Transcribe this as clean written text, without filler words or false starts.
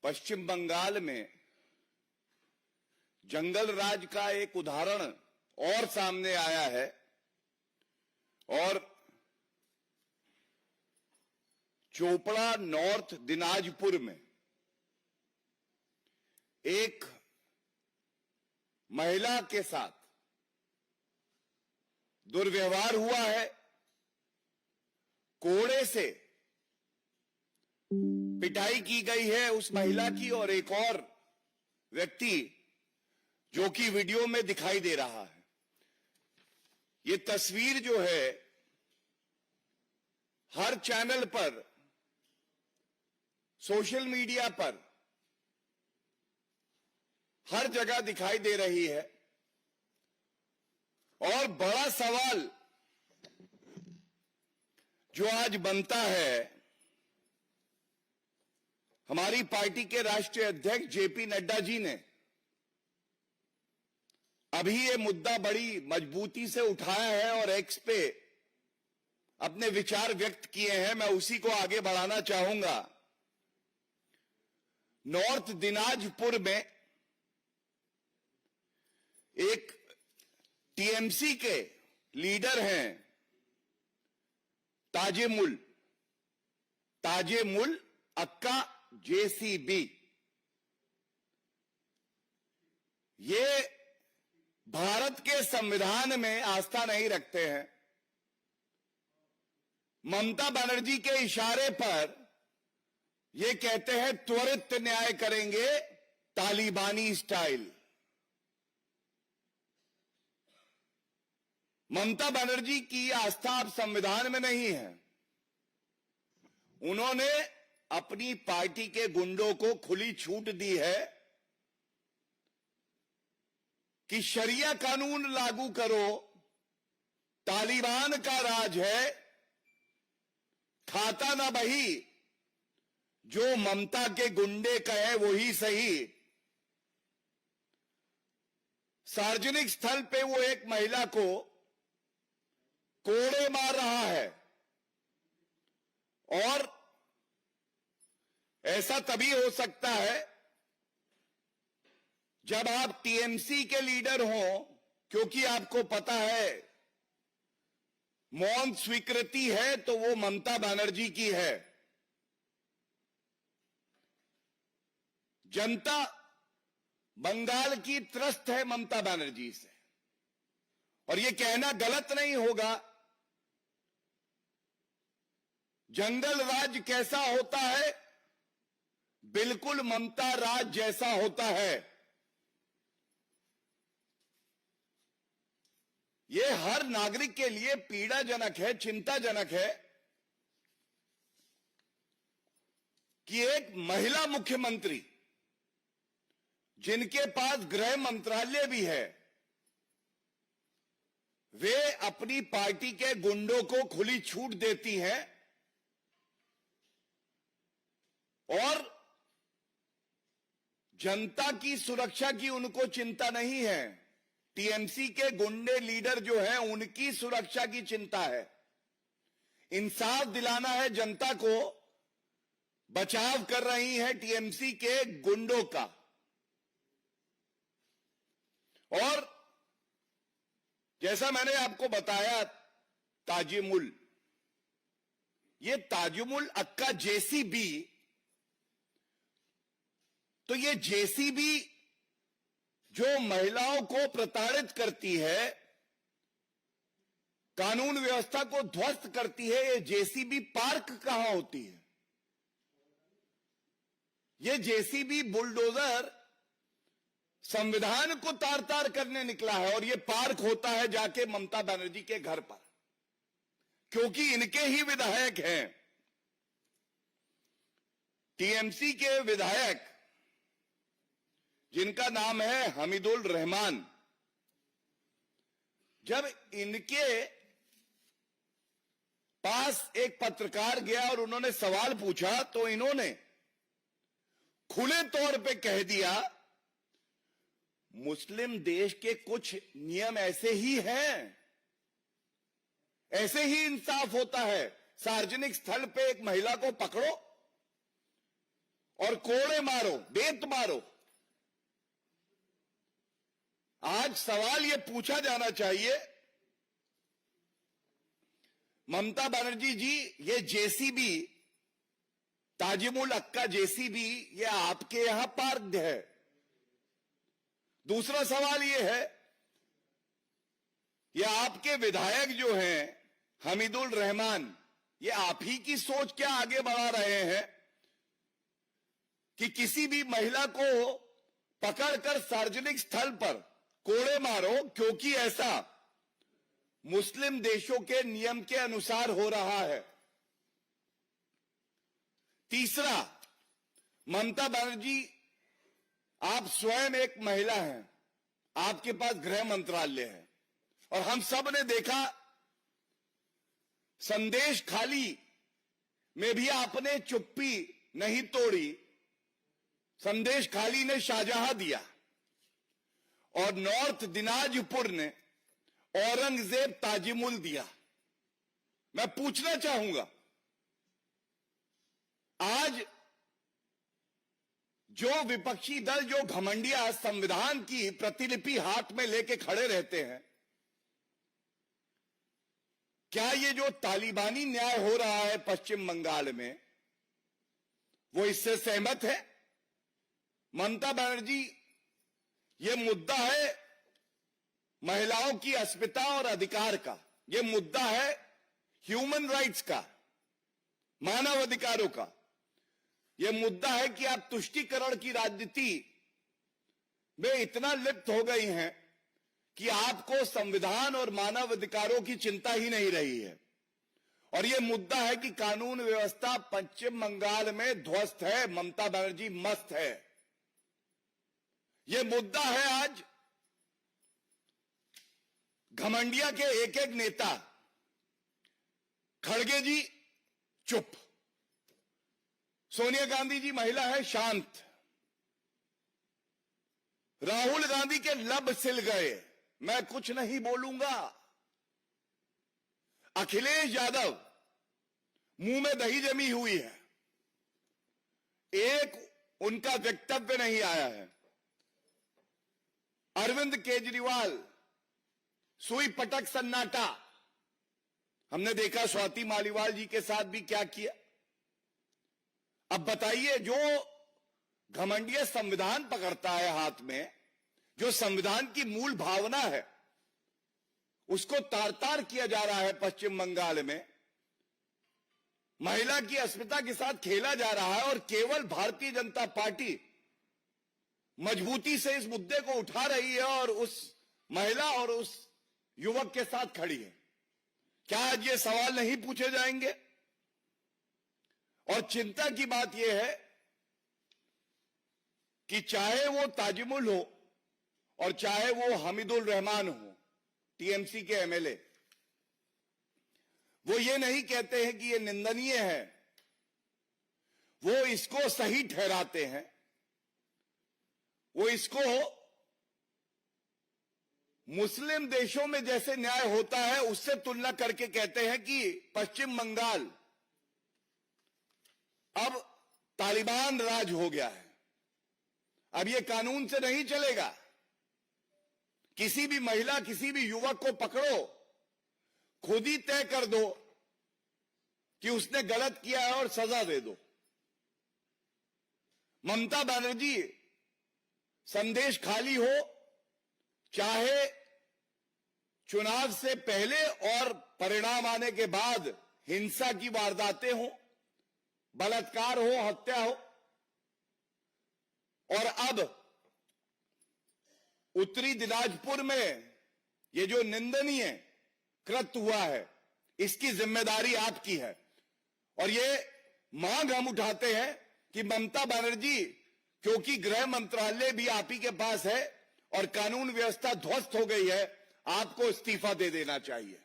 पश्चिम बंगाल में जंगल राज का एक उदाहरण और सामने आया है और चोपड़ा नॉर्थ दिनाजपुर में एक महिला के साथ दुर्व्यवहार हुआ है। कोड़े से पिटाई की गई है उस महिला की और एक और व्यक्ति जो कि वीडियो में दिखाई दे रहा है। ये तस्वीर जो है हर चैनल पर, सोशल मीडिया पर, हर जगह दिखाई दे रही है और बड़ा सवाल जो आज बनता है, हमारी पार्टी के राष्ट्रीय अध्यक्ष जेपी नड्डा जी ने अभी ये मुद्दा बड़ी मजबूती से उठाया है और एक्स पे अपने विचार व्यक्त किए हैं। मैं उसी को आगे बढ़ाना चाहूंगा। नॉर्थ दिनाजपुर में एक टीएमसी के लीडर हैं ताजेमुल अक्का जेसीबी। ये भारत के संविधान में आस्था नहीं रखते हैं। ममता बनर्जी के इशारे पर ये कहते हैं त्वरित न्याय करेंगे तालिबानी स्टाइल। ममता बनर्जी की आस्था अब संविधान में नहीं है। उन्होंने अपनी पार्टी के गुंडों को खुली छूट दी है कि शरिया कानून लागू करो, तालिबान का राज है, खाता ना बही, जो ममता के गुंडे कहे वही सही। सार्वजनिक स्थल पे वो एक महिला को कोड़े मार रहा है और ऐसा तभी हो सकता है जब आप टीएमसी के लीडर हो, क्योंकि आपको पता है मौन स्वीकृति है तो वो ममता बनर्जी की है। जनता बंगाल की त्रस्त है ममता बनर्जी से और ये कहना गलत नहीं होगा। जंगल राज कैसा होता है? बिल्कुल ममता राज जैसा होता है। ये हर नागरिक के लिए पीड़ाजनक है, चिंताजनक है कि एक महिला मुख्यमंत्री जिनके पास गृह मंत्रालय भी है, वे अपनी पार्टी के गुंडों को खुली छूट देती हैं और जनता की सुरक्षा की उनको चिंता नहीं है। टीएमसी के गुंडे लीडर जो हैं उनकी सुरक्षा की चिंता है। इंसाफ दिलाना है जनता को, बचाव कर रही है टीएमसी के गुंडों का। और जैसा मैंने आपको बताया, ताजुमुल अक्का जेसीबी, तो ये जेसीबी जो महिलाओं को प्रताड़ित करती है, कानून व्यवस्था को ध्वस्त करती है, ये जेसीबी पार्क कहां होती है? ये जेसीबी बुलडोजर संविधान को तार तार करने निकला है और ये पार्क होता है जाके ममता बनर्जी के घर पर, क्योंकि इनके ही विधायक हैं। टीएमसी के विधायक जिनका नाम है हमीदुल रहमान, जब इनके पास एक पत्रकार गया और उन्होंने सवाल पूछा तो इन्होंने खुले तौर पे कह दिया, मुस्लिम देश के कुछ नियम ऐसे ही हैं, ऐसे ही इंसाफ होता है। सार्वजनिक स्थल पे एक महिला को पकड़ो और कोड़े मारो, बेत मारो। आज सवाल यह पूछा जाना चाहिए, ममता बनर्जी जी, ये जेसीबी, ताजिमुल अक्का जेसीबी, ये आपके यहां पार्क्ड है। दूसरा सवाल यह है, ये आपके विधायक जो हैं हमीदुल रहमान, ये आप ही की सोच क्या आगे बढ़ा रहे हैं कि किसी भी महिला को पकड़कर सार्वजनिक स्थल पर कोड़े मारो, क्योंकि ऐसा मुस्लिम देशों के नियम के अनुसार हो रहा है। तीसरा, ममता बनर्जी, आप स्वयं एक महिला हैं, आपके पास गृह मंत्रालय है, और हम सब ने देखा संदेश खाली में भी आपने चुप्पी नहीं तोड़ी। संदेश खाली ने शाहजहां दिया और नॉर्थ दिनाजपुर ने औरंगजेब ताजिमुल दिया। मैं पूछना चाहूंगा, आज जो विपक्षी दल, जो घमंडिया संविधान की प्रतिलिपि हाथ में लेके खड़े रहते हैं, क्या ये जो तालिबानी न्याय हो रहा है पश्चिम बंगाल में, वो इससे सहमत है? ममता बनर्जी, ये मुद्दा है महिलाओं की अस्मिता और अधिकार का, ये मुद्दा है ह्यूमन राइट्स का, मानव अधिकारों का। यह मुद्दा है कि आप तुष्टीकरण की राजनीति में इतना लिप्त हो गई हैं कि आपको संविधान और मानव अधिकारों की चिंता ही नहीं रही है। और यह मुद्दा है कि कानून व्यवस्था पश्चिम बंगाल में ध्वस्त है, ममता बनर्जी मस्त है। यह मुद्दा है आज घमंडिया के एक एक नेता, खड़गे जी चुप, सोनिया गांधी जी महिला है शांत, राहुल गांधी के लब सिल गए, मैं कुछ नहीं बोलूंगा, अखिलेश यादव मुंह में दही जमी हुई है, एक उनका वक्तव्य नहीं आया है। अरविंद केजरीवाल सुई पटक सन्नाटा, हमने देखा स्वाति मालीवाल जी के साथ भी क्या किया। अब बताइए, जो घमंडिया संविधान पकड़ता है हाथ में, जो संविधान की मूल भावना है, उसको तार तार किया जा रहा है पश्चिम बंगाल में, महिला की अस्मिता के साथ खेला जा रहा है, और केवल भारतीय जनता पार्टी मजबूती से इस मुद्दे को उठा रही है और उस महिला और उस युवक के साथ खड़ी है। क्या आज ये सवाल नहीं पूछे जाएंगे? और चिंता की बात यह है कि चाहे वो ताजिमुल हो और चाहे वो हमीदुल रहमान हो, टीएमसी के एमएलए, वो ये नहीं कहते हैं कि ये निंदनीय है, वो इसको सही ठहराते हैं, वो इसको मुस्लिम देशों में जैसे न्याय होता है उससे तुलना करके कहते हैं कि पश्चिम बंगाल अब तालिबान राज हो गया है, अब ये कानून से नहीं चलेगा। किसी भी महिला, किसी भी युवक को पकड़ो, खुद ही तय कर दो कि उसने गलत किया है और सजा दे दो। ममता बनर्जी, संदेश खाली हो, चाहे चुनाव से पहले और परिणाम आने के बाद हिंसा की वारदातें हो, बलात्कार हो, हत्या हो, और अब उत्तरी दिनाजपुर में ये जो निंदनीय कृत्य हुआ है, इसकी जिम्मेदारी आपकी है। और ये मांग हम उठाते हैं कि ममता बनर्जी, क्योंकि गृह मंत्रालय भी आप ही के पास है और कानून व्यवस्था ध्वस्त हो गई है, आपको इस्तीफा दे देना चाहिए।